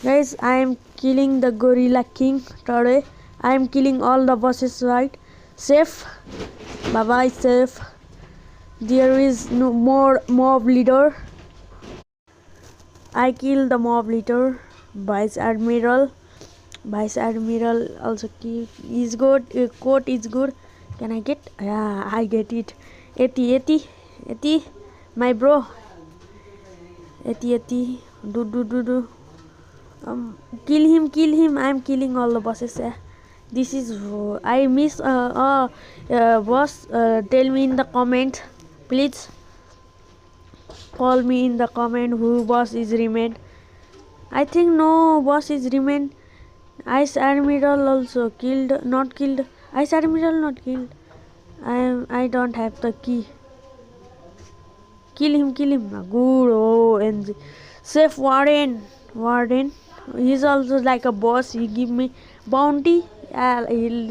Guys, I am killing the Gorilla King today. I am killing all the bosses, right? Safe. Bye bye, safe. There is no more mob leader. I kill the mob leader. Vice Admiral. Vice Admiral also is good. Coat is good. Can I get? Yeah, I get it. 80. My bro. 80. Do. Kill him. I'm killing all the bosses. This is I miss. Boss. Tell me in the comment, please. Call me in the comment who boss is remained. I think no boss is remained. Ice Admiral also killed, not killed. Ice Admiral not killed. I don't have the key. Kill him. Good. Oh, and safe Warden. He's also like a boss. He give me bounty. He'll